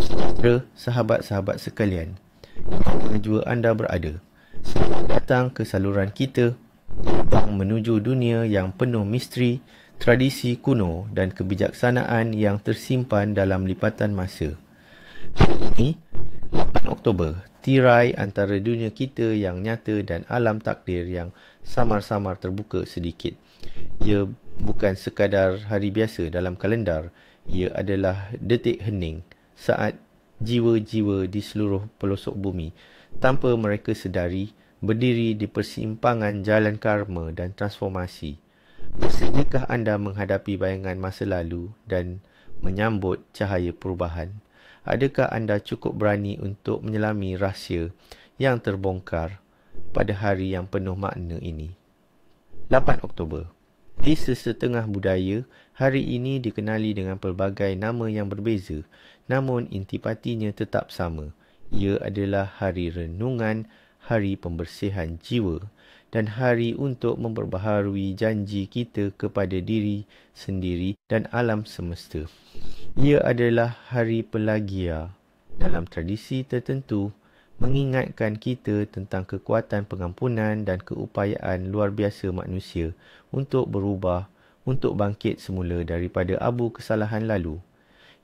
Saudara, sahabat-sahabat sekalian, mana jua anda berada, selamat datang ke saluran kita yang menuju dunia yang penuh misteri, tradisi kuno dan kebijaksanaan yang tersimpan dalam lipatan masa. Hari ini, 8 Oktober, tirai antara dunia kita yang nyata dan alam takdir yang samar-samar terbuka sedikit. Ia bukan sekadar hari biasa dalam kalendar, ia adalah detik hening, saat jiwa-jiwa di seluruh pelosok bumi, tanpa mereka sedari, berdiri di persimpangan jalan karma dan transformasi. Bersediakah anda menghadapi bayangan masa lalu dan menyambut cahaya perubahan? Adakah anda cukup berani untuk menyelami rahsia yang terbongkar pada hari yang penuh makna ini? 8 Oktober. Di sesetengah budaya, hari ini dikenali dengan pelbagai nama yang berbeza, namun intipatinya tetap sama. Ia adalah hari renungan, hari pembersihan jiwa, dan hari untuk memperbaharui janji kita kepada diri sendiri dan alam semesta. Ia adalah hari pelagia. Dalam tradisi tertentu, mengingatkan kita tentang kekuatan pengampunan dan keupayaan luar biasa manusia untuk berubah, untuk bangkit semula daripada abu kesalahan lalu.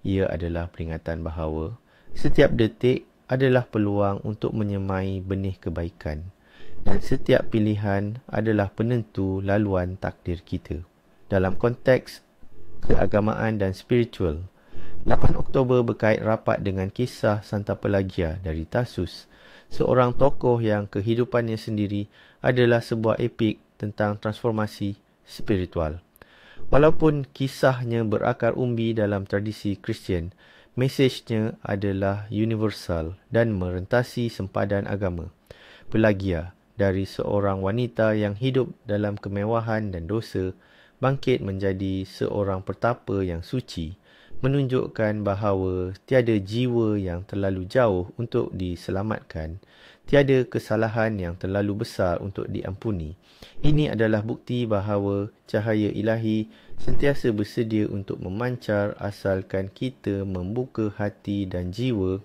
Ia adalah peringatan bahawa setiap detik adalah peluang untuk menyemai benih kebaikan, dan setiap pilihan adalah penentu laluan takdir kita. Dalam konteks keagamaan dan spiritual, 8 Oktober berkait rapat dengan kisah Santa Pelagia dari Tarsus, seorang tokoh yang kehidupannya sendiri adalah sebuah epik tentang transformasi spiritual. Walaupun kisahnya berakar umbi dalam tradisi Kristian, mesejnya adalah universal dan merentasi sempadan agama. Pelagia, dari seorang wanita yang hidup dalam kemewahan dan dosa, bangkit menjadi seorang pertapa yang suci, menunjukkan bahawa tiada jiwa yang terlalu jauh untuk diselamatkan, tiada kesalahan yang terlalu besar untuk diampuni. Ini adalah bukti bahawa cahaya ilahi sentiasa bersedia untuk memancar asalkan kita membuka hati dan jiwa.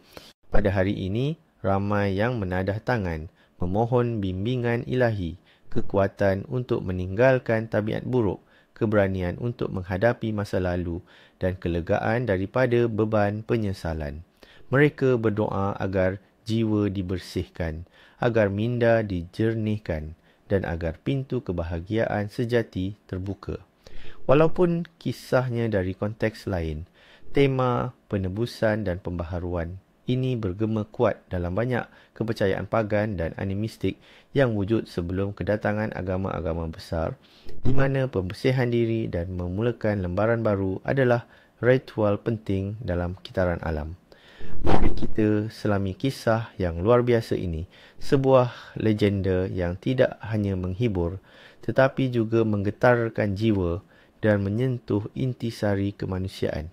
Pada hari ini, ramai yang menadah tangan, memohon bimbingan ilahi, kekuatan untuk meninggalkan tabiat buruk, keberanian untuk menghadapi masa lalu, dan kelegaan daripada beban penyesalan. Mereka berdoa agar jiwa dibersihkan, agar minda dijernihkan, dan agar pintu kebahagiaan sejati terbuka. Walaupun kisahnya dari konteks lain, tema penebusan dan pembaharuan ini bergema kuat dalam banyak kepercayaan pagan dan animistik yang wujud sebelum kedatangan agama-agama besar, di mana pembersihan diri dan memulakan lembaran baru adalah ritual penting dalam kitaran alam. Mari kita selami kisah yang luar biasa ini, sebuah legenda yang tidak hanya menghibur, tetapi juga menggetarkan jiwa dan menyentuh intisari kemanusiaan.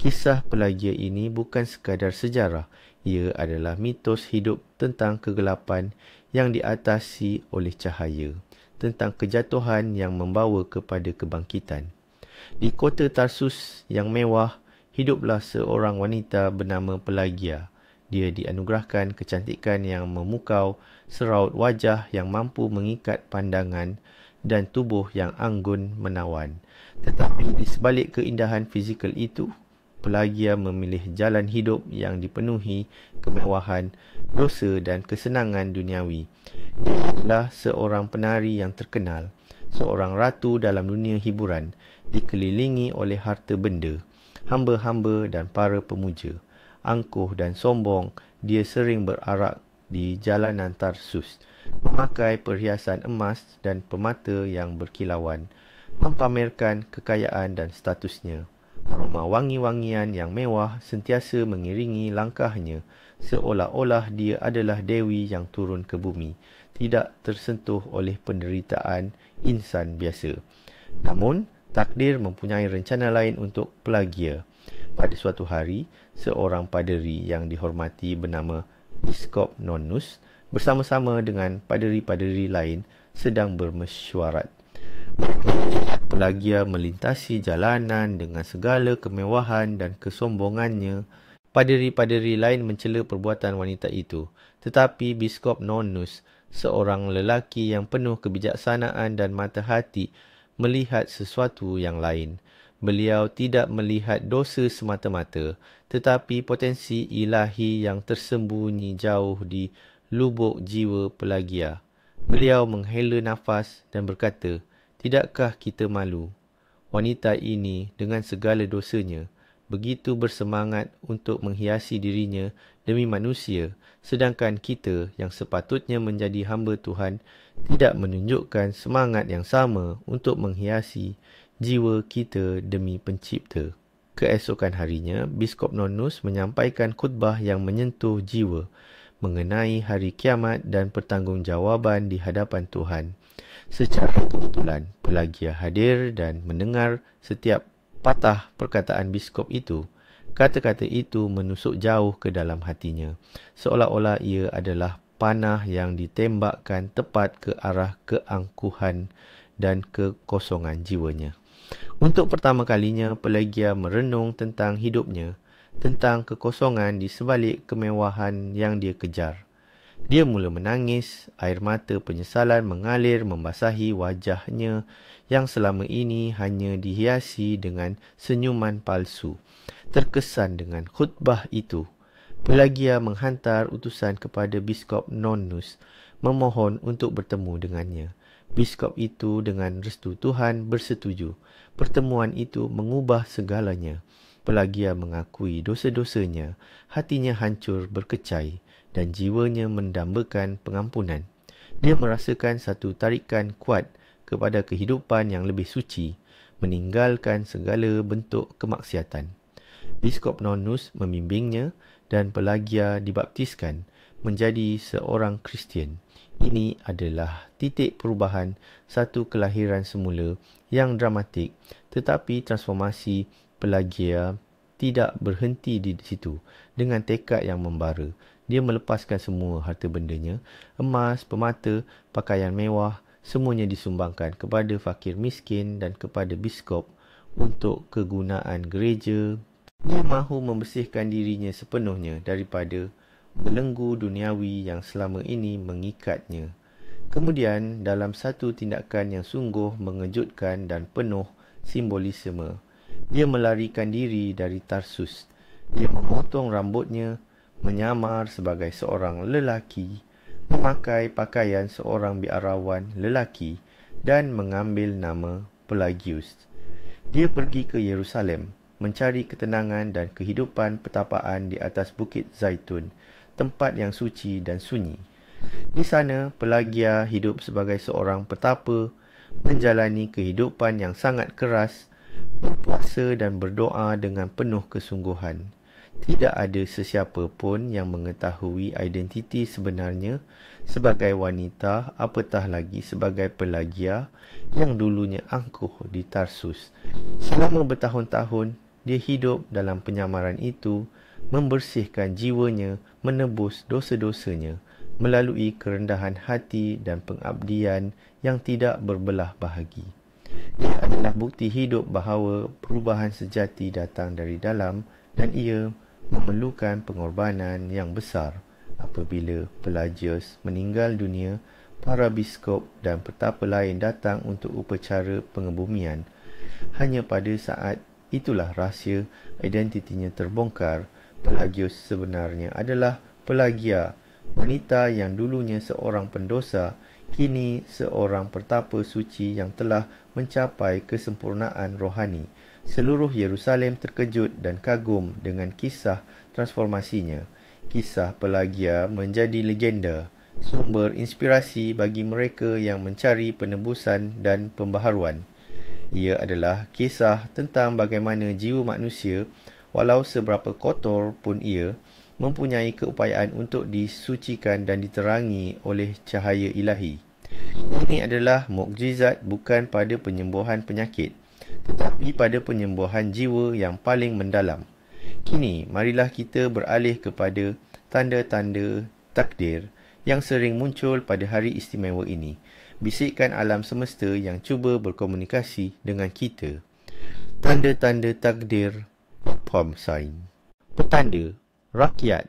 Kisah Pelagia ini bukan sekadar sejarah, ia adalah mitos hidup tentang kegelapan yang diatasi oleh cahaya, tentang kejatuhan yang membawa kepada kebangkitan. Di kota Tarsus yang mewah, hiduplah seorang wanita bernama Pelagia. Dia dianugerahkan kecantikan yang memukau, seraut wajah yang mampu mengikat pandangan, dan tubuh yang anggun menawan. Tetapi di sebalik keindahan fizikal itu, Pelagia memilih jalan hidup yang dipenuhi kemewahan, dosa dan kesenangan duniawi. Dia adalah seorang penari yang terkenal, seorang ratu dalam dunia hiburan, dikelilingi oleh harta benda, hamba-hamba dan para pemuja. Angkuh dan sombong, dia sering berarak di jalanan Tarsus, memakai perhiasan emas dan permata yang berkilauan, mempamerkan kekayaan dan statusnya. Aroma wangi-wangian yang mewah sentiasa mengiringi langkahnya, seolah-olah dia adalah dewi yang turun ke bumi, tidak tersentuh oleh penderitaan insan biasa. Namun, takdir mempunyai rencana lain untuk Pelagia. Pada suatu hari, seorang paderi yang dihormati bernama Biskop Nonnus bersama-sama dengan paderi-paderi lain sedang bermesyuarat. Pelagia melintasi jalanan dengan segala kemewahan dan kesombongannya. Paderi-paderi lain mencela perbuatan wanita itu, tetapi Biskop Nonnus, seorang lelaki yang penuh kebijaksanaan dan mata hati, melihat sesuatu yang lain. Beliau tidak melihat dosa semata-mata, tetapi potensi ilahi yang tersembunyi jauh di lubuk jiwa Pelagia. Beliau menghela nafas dan berkata, "Tidakkah kita malu? Wanita ini dengan segala dosanya begitu bersemangat untuk menghiasi dirinya demi manusia, sedangkan kita yang sepatutnya menjadi hamba Tuhan tidak menunjukkan semangat yang sama untuk menghiasi jiwa kita demi pencipta." Keesokan harinya, Biskop Nonnus menyampaikan khutbah yang menyentuh jiwa mengenai hari kiamat dan pertanggungjawaban di hadapan Tuhan. Secara kebetulan, Pelagia hadir dan mendengar setiap patah perkataan biskop itu. Kata-kata itu menusuk jauh ke dalam hatinya, seolah-olah ia adalah panah yang ditembakkan tepat ke arah keangkuhan dan kekosongan jiwanya. Untuk pertama kalinya, Pelagia merenung tentang hidupnya, tentang kekosongan di sebalik kemewahan yang dia kejar. Dia mula menangis, air mata penyesalan mengalir membasahi wajahnya yang selama ini hanya dihiasi dengan senyuman palsu. Terkesan dengan khutbah itu, Pelagia menghantar utusan kepada Biskop Nonnus, memohon untuk bertemu dengannya. Biskop itu dengan restu Tuhan bersetuju. Pertemuan itu mengubah segalanya. Pelagia mengakui dosa-dosanya, hatinya hancur berkecai dan jiwanya mendambakan pengampunan. Dia merasakan satu tarikan kuat kepada kehidupan yang lebih suci, meninggalkan segala bentuk kemaksiatan. Biskop Nonnus membimbingnya dan Pelagia dibaptiskan menjadi seorang Kristian. Ini adalah titik perubahan, satu kelahiran semula yang dramatik, tetapi transformasi Pelagia tidak berhenti di situ. Dengan tekad yang membara, dia melepaskan semua harta bendanya, emas, permata, pakaian mewah, semuanya disumbangkan kepada fakir miskin dan kepada biskop untuk kegunaan gereja. Dia mahu membersihkan dirinya sepenuhnya daripada belenggu duniawi yang selama ini mengikatnya. Kemudian, dalam satu tindakan yang sungguh mengejutkan dan penuh simbolisme, dia melarikan diri dari Tarsus. Dia memotong rambutnya, menyamar sebagai seorang lelaki, memakai pakaian seorang biarawan lelaki dan mengambil nama Pelagius. Dia pergi ke Yerusalem, mencari ketenangan dan kehidupan pertapaan di atas Bukit Zaitun, tempat yang suci dan sunyi. Di sana, Pelagia hidup sebagai seorang petapa, menjalani kehidupan yang sangat keras, berpuasa dan berdoa dengan penuh kesungguhan. Tidak ada sesiapa pun yang mengetahui identiti sebenarnya sebagai wanita, apatah lagi sebagai Pelagia yang dulunya angkuh di Tarsus. Selama bertahun-tahun, dia hidup dalam penyamaran itu, membersihkan jiwanya, menebus dosa-dosanya melalui kerendahan hati dan pengabdian yang tidak berbelah bahagi. Ia adalah bukti hidup bahawa perubahan sejati datang dari dalam dan ia memerlukan pengorbanan yang besar. Apabila Pelagius meninggal dunia, para biskop dan petapa lain datang untuk upacara pengebumian. Hanya pada saat itulah rahsia identitinya terbongkar. Pelagius sebenarnya adalah Pelagia, wanita yang dulunya seorang pendosa, kini seorang petapa suci yang telah mencapai kesempurnaan rohani. Seluruh Yerusalem terkejut dan kagum dengan kisah transformasinya. Kisah Pelagia menjadi legenda, sumber inspirasi bagi mereka yang mencari penebusan dan pembaharuan. Ia adalah kisah tentang bagaimana jiwa manusia, walau seberapa kotor pun ia, mempunyai keupayaan untuk disucikan dan diterangi oleh cahaya ilahi. Ini adalah mukjizat bukan pada penyembuhan penyakit, tetapi pada penyembuhan jiwa yang paling mendalam. Kini, marilah kita beralih kepada tanda-tanda takdir yang sering muncul pada hari istimewa ini. Bisikan alam semesta yang cuba berkomunikasi dengan kita. Tanda-tanda takdir, palm sign. Petanda Rakyat.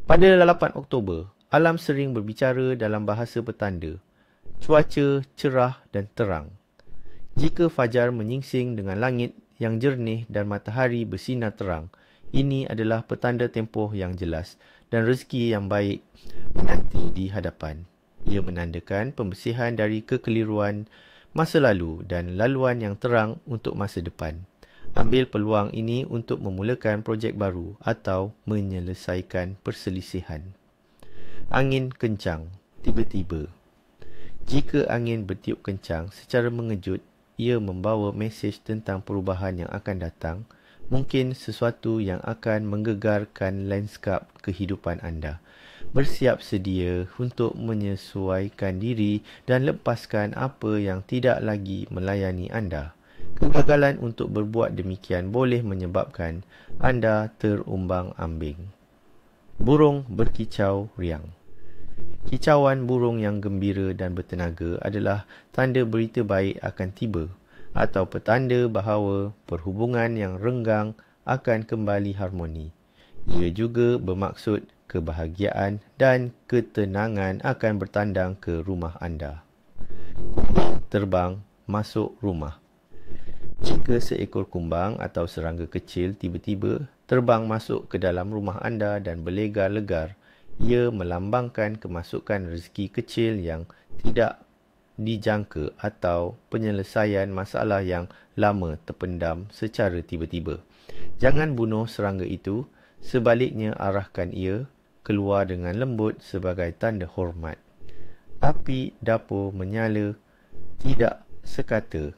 Pada 8 Oktober, alam sering berbicara dalam bahasa petanda. Cuaca cerah dan terang. Jika fajar menyingsing dengan langit yang jernih dan matahari bersinar terang, ini adalah petanda tempoh yang jelas dan rezeki yang baik menanti di hadapan. Ia menandakan pembersihan dari kekeliruan masa lalu dan laluan yang terang untuk masa depan. Ambil peluang ini untuk memulakan projek baru atau menyelesaikan perselisihan. Angin kencang, tiba-tiba. Jika angin bertiup kencang secara mengejut, ia membawa mesej tentang perubahan yang akan datang, mungkin sesuatu yang akan menggegarkan lanskap kehidupan anda. Bersiap sedia untuk menyesuaikan diri dan lepaskan apa yang tidak lagi melayani anda. Kegagalan untuk berbuat demikian boleh menyebabkan anda terumbang-ambing. Burung berkicau riang. Kicauan burung yang gembira dan bertenaga adalah tanda berita baik akan tiba atau petanda bahawa perhubungan yang renggang akan kembali harmoni. Ia juga bermaksud kebahagiaan dan ketenangan akan bertandang ke rumah anda. Terbang masuk rumah. Jika seekor kumbang atau serangga kecil tiba-tiba terbang masuk ke dalam rumah anda dan berlegar-legar, ia melambangkan kemasukan rezeki kecil yang tidak dijangka atau penyelesaian masalah yang lama terpendam secara tiba-tiba. Jangan bunuh serangga itu, sebaliknya arahkan ia keluar dengan lembut sebagai tanda hormat. Api dapur menyala tidak sekata.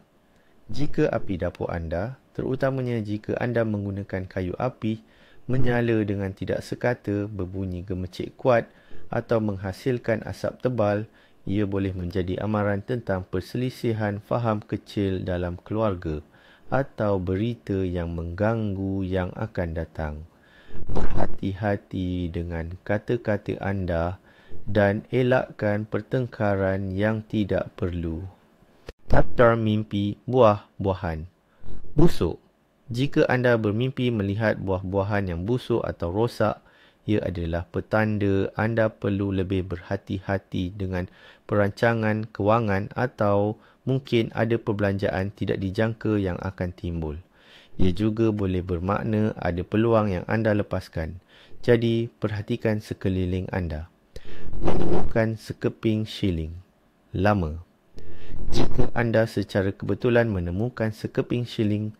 Jika api dapur anda, terutamanya jika anda menggunakan kayu api, menyala dengan tidak sekata, berbunyi gemercik kuat atau menghasilkan asap tebal, ia boleh menjadi amaran tentang perselisihan faham kecil dalam keluarga atau berita yang mengganggu yang akan datang. Berhati-hati dengan kata-kata anda dan elakkan pertengkaran yang tidak perlu. Daftar mimpi buah-buahan. Busuk. Jika anda bermimpi melihat buah-buahan yang busuk atau rosak, ia adalah petanda anda perlu lebih berhati-hati dengan perancangan kewangan atau mungkin ada perbelanjaan tidak dijangka yang akan timbul. Ia juga boleh bermakna ada peluang yang anda lepaskan. Jadi, perhatikan sekeliling anda. Menemukan sekeping shilling. Lama. Jika anda secara kebetulan menemukan sekeping shilling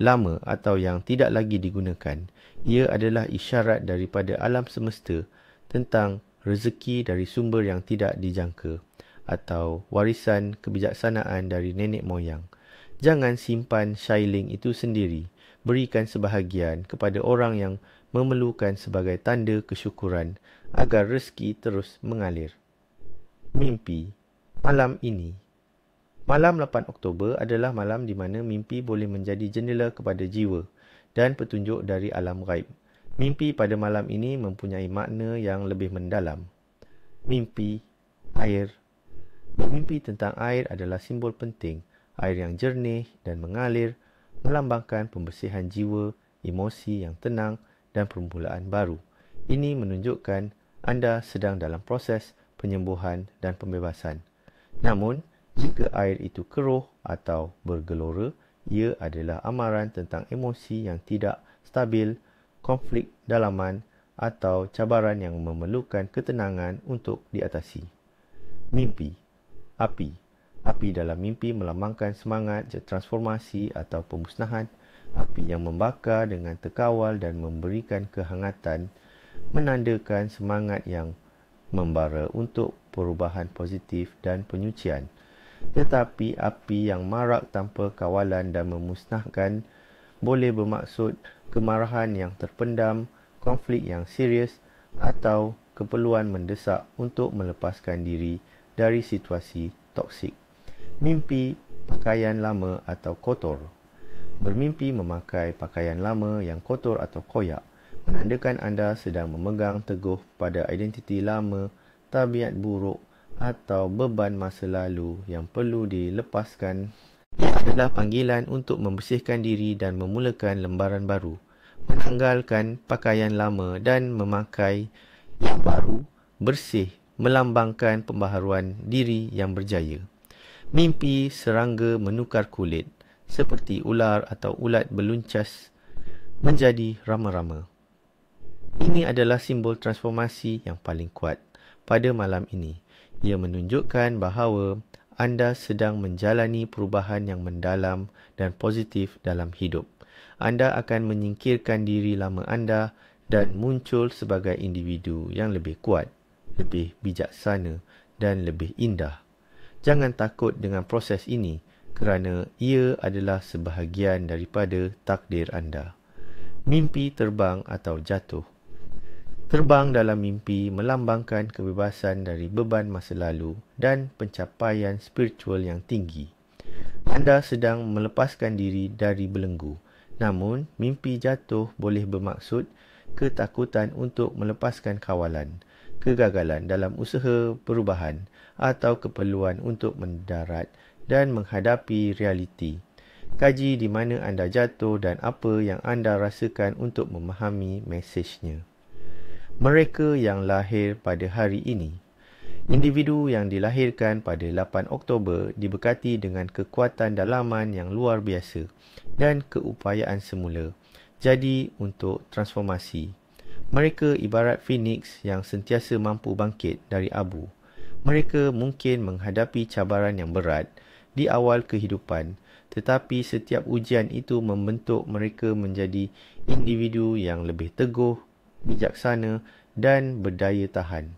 lama atau yang tidak lagi digunakan, ia adalah isyarat daripada alam semesta tentang rezeki dari sumber yang tidak dijangka atau warisan kebijaksanaan dari nenek moyang. Jangan simpan shilling itu sendiri. Berikan sebahagian kepada orang yang memerlukan sebagai tanda kesyukuran agar rezeki terus mengalir. Mimpi. Malam ini. Malam 8 Oktober adalah malam di mana mimpi boleh menjadi jendela kepada jiwa dan petunjuk dari alam ghaib. Mimpi pada malam ini mempunyai makna yang lebih mendalam. Mimpi, air. Bermimpi tentang air adalah simbol penting. Air yang jernih dan mengalir melambangkan pembersihan jiwa, emosi yang tenang dan permulaan baru. Ini menunjukkan anda sedang dalam proses penyembuhan dan pembebasan. Namun, jika air itu keruh atau bergelora, ia adalah amaran tentang emosi yang tidak stabil, konflik dalaman atau cabaran yang memerlukan ketenangan untuk diatasi. Mimpi. Api. Api dalam mimpi melambangkan semangat transformasi atau pemusnahan. Api yang membakar dengan terkawal dan memberikan kehangatan menandakan semangat yang membara untuk perubahan positif dan penyucian. Tetapi api yang marak tanpa kawalan dan memusnahkan boleh bermaksud kemarahan yang terpendam, konflik yang serius atau keperluan mendesak untuk melepaskan diri dari situasi toksik. Mimpi pakaian lama atau kotor. Bermimpi memakai pakaian lama yang kotor atau koyak menandakan anda sedang memegang teguh pada identiti lama, tabiat buruk atau beban masa lalu yang perlu dilepaskan. Ia adalah panggilan untuk membersihkan diri dan memulakan lembaran baru. menanggalkan pakaian lama dan memakai yang baru, bersih, melambangkan pembaharuan diri yang berjaya. Mimpi serangga menukar kulit, seperti ular atau ulat beluncas menjadi rama-rama. Ini adalah simbol transformasi yang paling kuat pada malam ini. Ia menunjukkan bahawa anda sedang menjalani perubahan yang mendalam dan positif dalam hidup. Anda akan menyingkirkan diri lama anda dan muncul sebagai individu yang lebih kuat, lebih bijaksana dan lebih indah. Jangan takut dengan proses ini kerana ia adalah sebahagian daripada takdir anda. Mimpi terbang atau jatuh. Terbang dalam mimpi melambangkan kebebasan dari beban masa lalu dan pencapaian spiritual yang tinggi. Anda sedang melepaskan diri dari belenggu. Namun, mimpi jatuh boleh bermaksud ketakutan untuk melepaskan kawalan, kegagalan dalam usaha perubahan atau keperluan untuk mendarat dan menghadapi realiti. Kaji di mana anda jatuh dan apa yang anda rasakan untuk memahami mesejnya. Mereka yang lahir pada hari ini. Individu yang dilahirkan pada 8 Oktober diberkati dengan kekuatan dalaman yang luar biasa dan keupayaan semula jadi untuk transformasi. Mereka ibarat Phoenix yang sentiasa mampu bangkit dari abu. Mereka mungkin menghadapi cabaran yang berat di awal kehidupan, tetapi setiap ujian itu membentuk mereka menjadi individu yang lebih teguh, bijaksana dan berdaya tahan.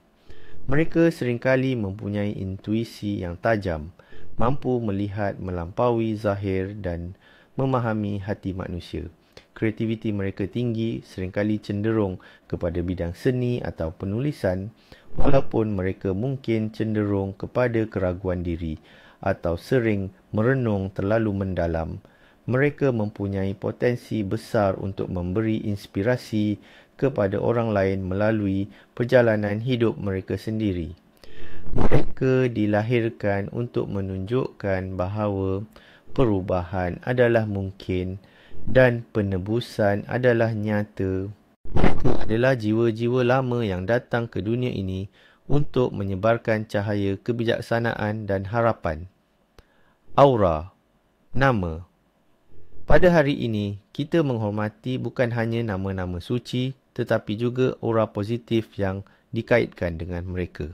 Mereka seringkali mempunyai intuisi yang tajam, mampu melihat melampaui zahir dan memahami hati manusia. Kreativiti mereka tinggi, seringkali cenderung kepada bidang seni atau penulisan, walaupun mereka mungkin cenderung kepada keraguan diri atau sering merenung terlalu mendalam. Mereka mempunyai potensi besar untuk memberi inspirasi kepada orang lain melalui perjalanan hidup mereka sendiri. Mereka dilahirkan untuk menunjukkan bahawa perubahan adalah mungkin dan penebusan adalah nyata. Mereka adalah jiwa-jiwa lama yang datang ke dunia ini untuk menyebarkan cahaya kebijaksanaan dan harapan. Aura, nama. Pada hari ini, kita menghormati bukan hanya nama-nama suci, tetapi juga aura positif yang dikaitkan dengan mereka.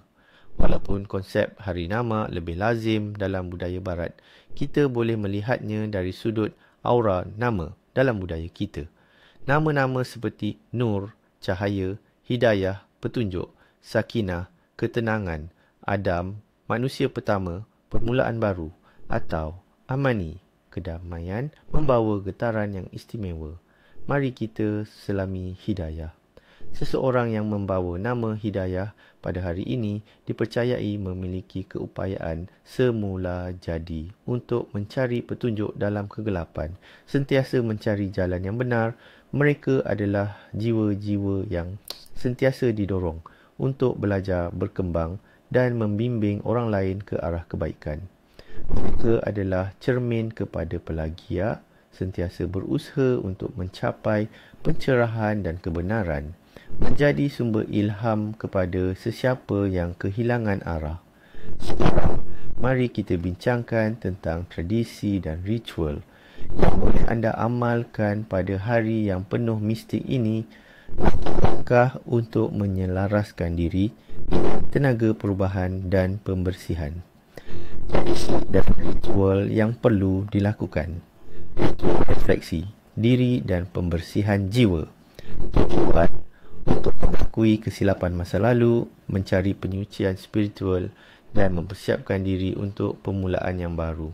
Walaupun konsep hari nama lebih lazim dalam budaya barat, kita boleh melihatnya dari sudut aura nama dalam budaya kita. Nama-nama seperti Nur, cahaya, hidayah, petunjuk, sakinah, ketenangan, Adam, manusia pertama, permulaan baru, atau Amani, kedamaian, membawa getaran yang istimewa. Mari kita selami hidayah. Seseorang yang membawa nama hidayah pada hari ini dipercayai memiliki keupayaan semula jadi untuk mencari petunjuk dalam kegelapan, sentiasa mencari jalan yang benar. Mereka adalah jiwa-jiwa yang sentiasa didorong untuk belajar, berkembang dan membimbing orang lain ke arah kebaikan. Mereka adalah cermin kepada pelagia, sentiasa berusaha untuk mencapai pencerahan dan kebenaran, menjadi sumber ilham kepada sesiapa yang kehilangan arah. Sekarang, mari kita bincangkan tentang tradisi dan ritual yang boleh anda amalkan pada hari yang penuh mistik ini. Langkah untuk menyelaraskan diri, tenaga perubahan dan pembersihan. Dan ritual yang perlu dilakukan. Refleksi diri dan pembersihan jiwa. Tujuan untuk mengakui kesilapan masa lalu, mencari penyucian spiritual dan mempersiapkan diri untuk permulaan yang baru.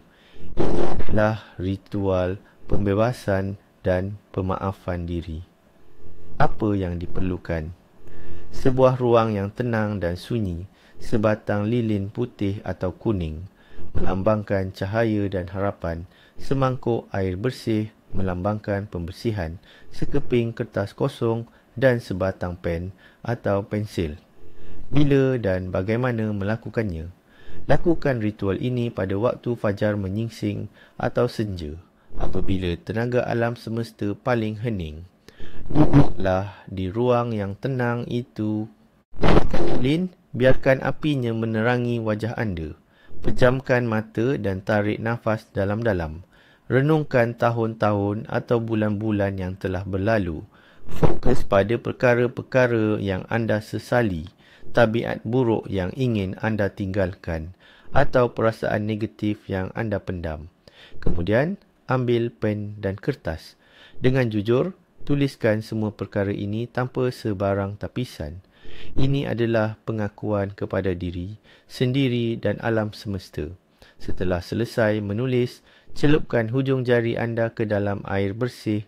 Ini adalah ritual pembebasan dan pemaafan diri. Apa yang diperlukan? Sebuah ruang yang tenang dan sunyi, sebatang lilin putih atau kuning, melambangkan cahaya dan harapan, semangkuk air bersih, melambangkan pembersihan, sekeping kertas kosong dan sebatang pen atau pensil. Bila dan bagaimana melakukannya? Lakukan ritual ini pada waktu fajar menyingsing atau senja, apabila tenaga alam semesta paling hening. Duduklah di ruang yang tenang itu. Lin, biarkan apinya menerangi wajah anda. Pejamkan mata dan tarik nafas dalam-dalam. Renungkan tahun-tahun atau bulan-bulan yang telah berlalu. Fokus pada perkara-perkara yang anda sesali, tabiat buruk yang ingin anda tinggalkan, atau perasaan negatif yang anda pendam. Kemudian, ambil pen dan kertas. Dengan jujur, tuliskan semua perkara ini tanpa sebarang tapisan. Ini adalah pengakuan kepada diri sendiri dan alam semesta. Setelah selesai menulis, celupkan hujung jari anda ke dalam air bersih,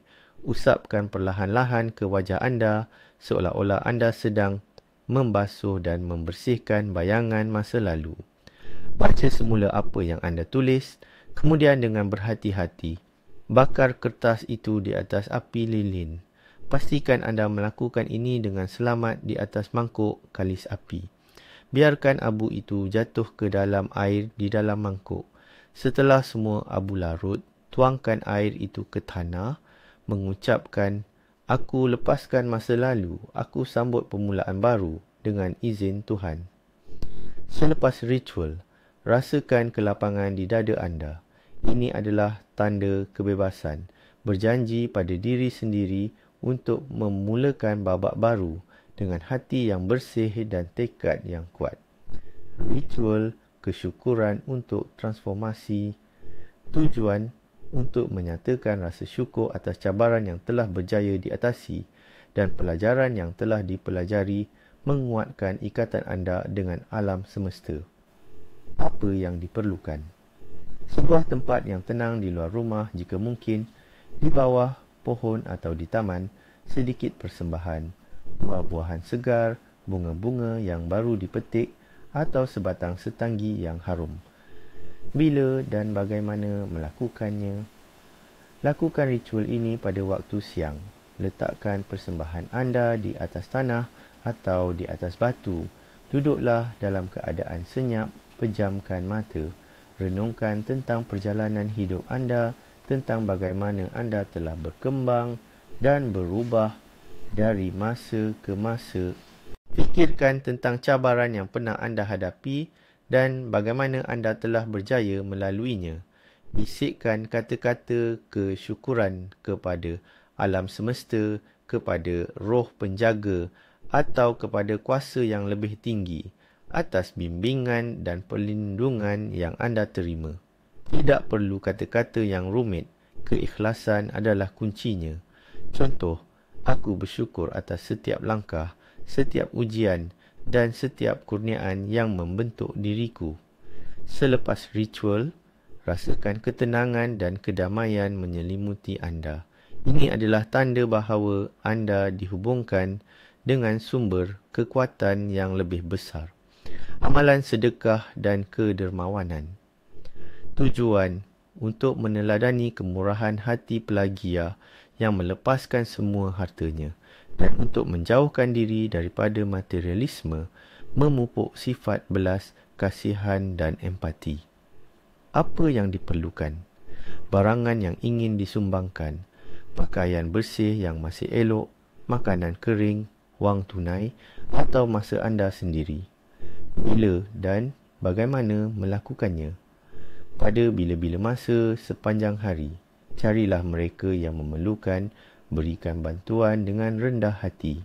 usapkan perlahan-lahan ke wajah anda seolah-olah anda sedang membasuh dan membersihkan bayangan masa lalu. Baca semula apa yang anda tulis, kemudian dengan berhati-hati, bakar kertas itu di atas api lilin. Pastikan anda melakukan ini dengan selamat di atas mangkuk kalis api. Biarkan abu itu jatuh ke dalam air di dalam mangkuk. Setelah semua abu larut, tuangkan air itu ke tanah, mengucapkan, "Aku lepaskan masa lalu, aku sambut permulaan baru dengan izin Tuhan." Selepas ritual, rasakan kelapangan di dada anda. Ini adalah tanda kebebasan. Berjanji pada diri sendiri untuk memulakan babak baru dengan hati yang bersih dan tekad yang kuat. Ritual kesyukuran untuk transformasi. Tujuan untuk menyatakan rasa syukur atas cabaran yang telah berjaya diatasi dan pelajaran yang telah dipelajari, menguatkan ikatan anda dengan alam semesta. Apa yang diperlukan? Sebuah tempat yang tenang di luar rumah jika mungkin, di bawah pohon atau di taman, sedikit persembahan, buah-buahan segar, bunga-bunga yang baru dipetik atau sebatang setanggi yang harum. Bila dan bagaimana melakukannya? Lakukan ritual ini pada waktu siang. Letakkan persembahan anda di atas tanah atau di atas batu. Duduklah dalam keadaan senyap, pejamkan mata. Renungkan tentang perjalanan hidup anda, tentang bagaimana anda telah berkembang dan berubah dari masa ke masa. Fikirkan tentang cabaran yang pernah anda hadapi dan bagaimana anda telah berjaya melaluinya. Bisikkan kata-kata kesyukuran kepada alam semesta, kepada roh penjaga atau kepada kuasa yang lebih tinggi atas bimbingan dan perlindungan yang anda terima. Tidak perlu kata-kata yang rumit. Keikhlasan adalah kuncinya. Contoh, aku bersyukur atas setiap langkah, setiap ujian dan setiap kurniaan yang membentuk diriku. Selepas ritual, rasakan ketenangan dan kedamaian menyelimuti anda. Ini adalah tanda bahawa anda dihubungkan dengan sumber kekuatan yang lebih besar. Amalan sedekah dan kedermawanan. Tujuan untuk meneladani kemurahan hati pelagia yang melepaskan semua hartanya dan untuk menjauhkan diri daripada materialisme, memupuk sifat belas kasihan dan empati. Apa yang diperlukan? Barangan yang ingin disumbangkan, pakaian bersih yang masih elok, makanan kering, wang tunai atau masa anda sendiri. Bila dan bagaimana melakukannya? Pada bila-bila masa sepanjang hari, carilah mereka yang memerlukan, berikan bantuan dengan rendah hati.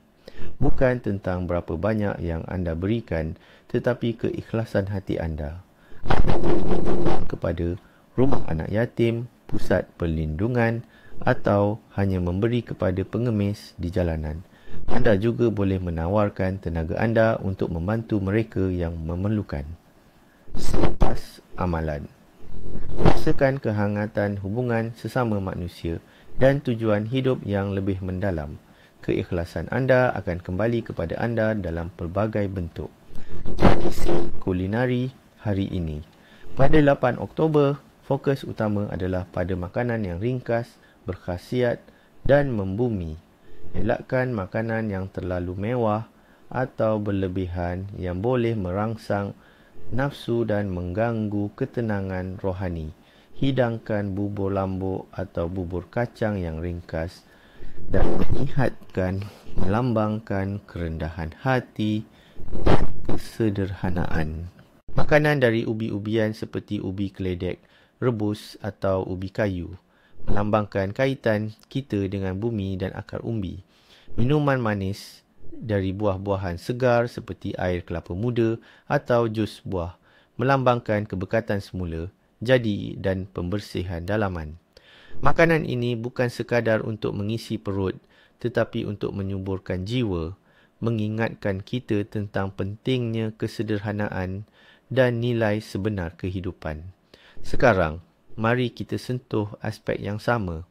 Bukan tentang berapa banyak yang anda berikan, tetapi keikhlasan hati anda. Kepada rumah anak yatim, pusat perlindungan atau hanya memberi kepada pengemis di jalanan. Anda juga boleh menawarkan tenaga anda untuk membantu mereka yang memerlukan. Selepas amalan, rasakan kehangatan hubungan sesama manusia dan tujuan hidup yang lebih mendalam. Keikhlasan anda akan kembali kepada anda dalam pelbagai bentuk. Tradisi kulinari hari ini. Pada 8 Oktober, fokus utama adalah pada makanan yang ringkas, berkhasiat dan membumi. Elakkan makanan yang terlalu mewah atau berlebihan yang boleh merangsang nafsu dan mengganggu ketenangan rohani. Hidangkan bubur lambuk atau bubur kacang yang ringkas. dan menyihatkan, melambangkan kerendahan hati dan kesederhanaan. Makanan dari ubi-ubian seperti ubi keledek, rebus atau ubi kayu melambangkan kaitan kita dengan bumi dan akar umbi. Minuman manis dari buah-buahan segar seperti air kelapa muda atau jus buah melambangkan keberkatan semula, jadi dan pembersihan dalaman. Makanan ini bukan sekadar untuk mengisi perut, tetapi untuk menyuburkan jiwa, mengingatkan kita tentang pentingnya kesederhanaan dan nilai sebenar kehidupan. Sekarang, mari kita sentuh aspek yang sama,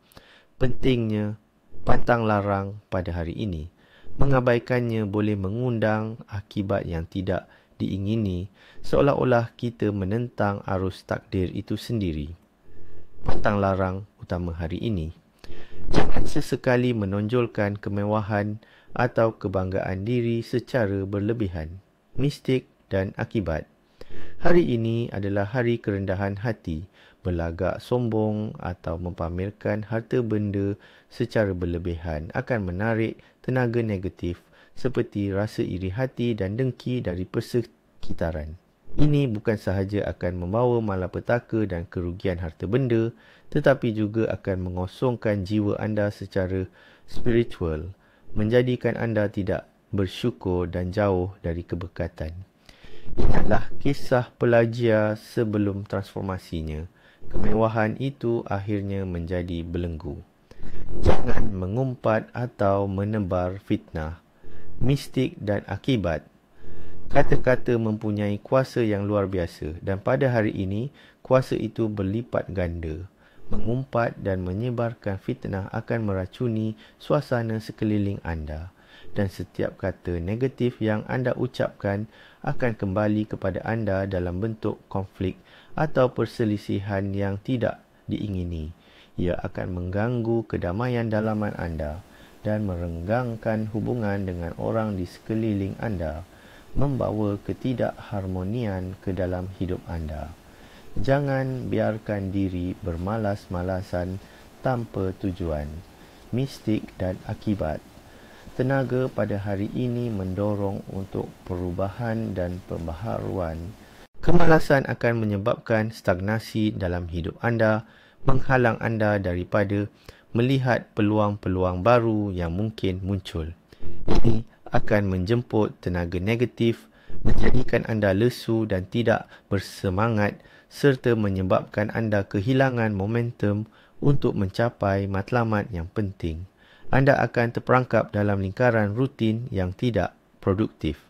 pentingnya pantang larang pada hari ini. Mengabaikannya boleh mengundang akibat yang tidak diingini, seolah-olah kita menentang arus takdir itu sendiri. Pantang larang utama hari ini. Jangan sesekali menonjolkan kemewahan atau kebanggaan diri secara berlebihan. Mistik dan akibat. Hari ini adalah hari kerendahan hati. Berlagak sombong atau mempamerkan harta benda secara berlebihan akan menarik tenaga negatif seperti rasa iri hati dan dengki dari persekitaran. Ini bukan sahaja akan membawa malapetaka dan kerugian harta benda, tetapi juga akan mengosongkan jiwa anda secara spiritual, menjadikan anda tidak bersyukur dan jauh dari keberkatan. Ingatlah kisah pelajar sebelum transformasinya. Kemewahan itu akhirnya menjadi belenggu. Jangan mengumpat atau menebar fitnah, mistik dan akibat. Kata-kata mempunyai kuasa yang luar biasa dan pada hari ini, kuasa itu berlipat ganda. Mengumpat dan menyebarkan fitnah akan meracuni suasana sekeliling anda. Dan setiap kata negatif yang anda ucapkan akan kembali kepada anda dalam bentuk konflik atau perselisihan yang tidak diingini. Ia akan mengganggu kedamaian dalaman anda dan merenggangkan hubungan dengan orang di sekeliling anda, membawa ketidakharmonian ke dalam hidup anda. Jangan biarkan diri bermalas-malasan tanpa tujuan. Mistik dan akibat. Tenaga pada hari ini mendorong untuk perubahan dan pembaharuan. Kemalasan akan menyebabkan stagnasi dalam hidup anda, menghalang anda daripada melihat peluang-peluang baru yang mungkin muncul. Ini akan menjemput tenaga negatif, menjadikan anda lesu dan tidak bersemangat serta menyebabkan anda kehilangan momentum untuk mencapai matlamat yang penting. Anda akan terperangkap dalam lingkaran rutin yang tidak produktif.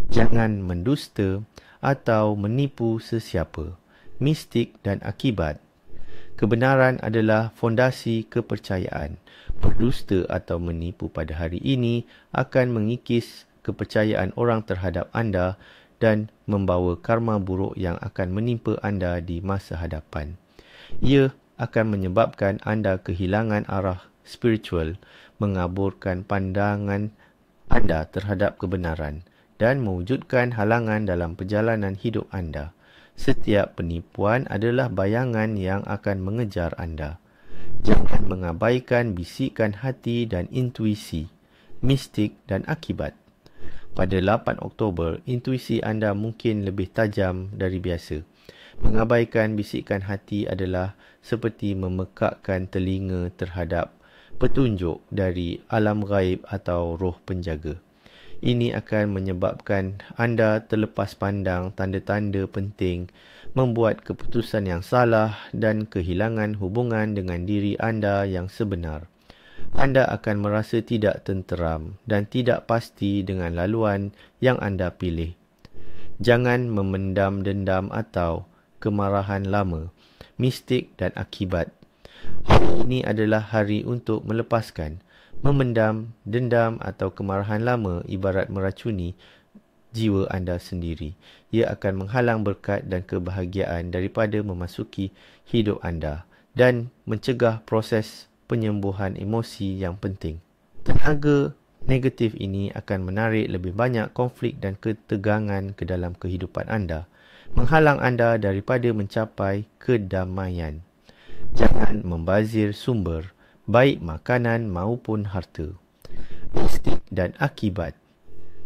Jangan mendusta atau menipu sesiapa. Mistik dan akibat. Kebenaran adalah fondasi kepercayaan. Berdusta atau menipu pada hari ini akan mengikis kepercayaan orang terhadap anda dan membawa karma buruk yang akan menimpa anda di masa hadapan. Ia akan menyebabkan anda kehilangan arah spiritual, mengaburkan pandangan anda terhadap kebenaran dan mewujudkan halangan dalam perjalanan hidup anda. Setiap penipuan adalah bayangan yang akan mengejar anda. Jangan mengabaikan bisikan hati dan intuisi, mistik dan akibat. Pada 8 Oktober, intuisi anda mungkin lebih tajam dari biasa. Mengabaikan bisikan hati adalah seperti memekakkan telinga terhadap petunjuk dari alam gaib atau roh penjaga. Ini akan menyebabkan anda terlepas pandang tanda-tanda penting, membuat keputusan yang salah dan kehilangan hubungan dengan diri anda yang sebenar. Anda akan merasa tidak tenteram dan tidak pasti dengan laluan yang anda pilih. Jangan memendam dendam atau kemarahan lama, mistik dan akibat. Hari ini adalah hari untuk melepaskan. Memendam, dendam atau kemarahan lama ibarat meracuni jiwa anda sendiri. Ia akan menghalang berkat dan kebahagiaan daripada memasuki hidup anda dan mencegah proses penyembuhan emosi yang penting. Tenaga negatif ini akan menarik lebih banyak konflik dan ketegangan ke dalam kehidupan anda, menghalang anda daripada mencapai kedamaian. Jangan membazir sumber, baik makanan maupun harta. Mistik dan akibat.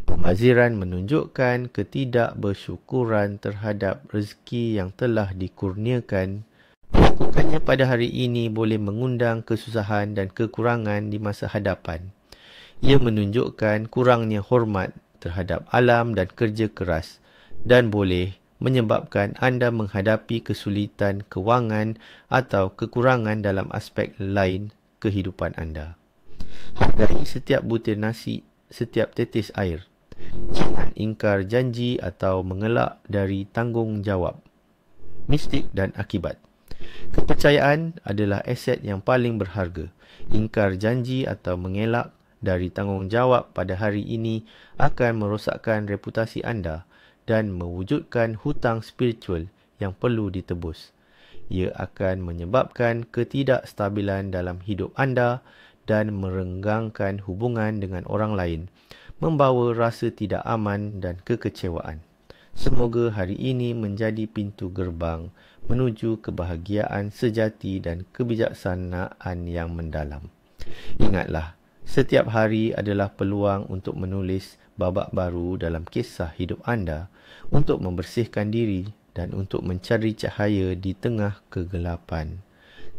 Pembaziran menunjukkan ketidakbersyukuran terhadap rezeki yang telah dikurniakan. Melakukannya pada hari ini boleh mengundang kesusahan dan kekurangan di masa hadapan. Ia menunjukkan kurangnya hormat terhadap alam dan kerja keras dan boleh menyebabkan anda menghadapi kesulitan kewangan atau kekurangan dalam aspek lain kehidupan anda. Hargai setiap butir nasi, setiap tetes air. Jangan ingkar janji atau mengelak dari tanggungjawab. Mistik dan akibat. Kepercayaan adalah aset yang paling berharga. Ingkar janji atau mengelak dari tanggungjawab pada hari ini akan merosakkan reputasi anda dan mewujudkan hutang spiritual yang perlu ditebus. Ia akan menyebabkan ketidakstabilan dalam hidup anda dan merenggangkan hubungan dengan orang lain, membawa rasa tidak aman dan kekecewaan. Semoga hari ini menjadi pintu gerbang menuju kebahagiaan sejati dan kebijaksanaan yang mendalam. Ingatlah, setiap hari adalah peluang untuk menulis babak baru dalam kisah hidup anda, untuk membersihkan diri dan untuk mencari cahaya di tengah kegelapan.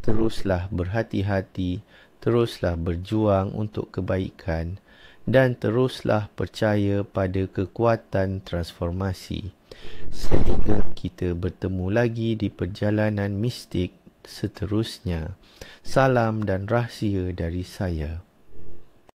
Teruslah berhati-hati, teruslah berjuang untuk kebaikan dan teruslah percaya pada kekuatan transformasi. Sehingga kita bertemu lagi di perjalanan mistik seterusnya. Salam dan rahsia dari saya.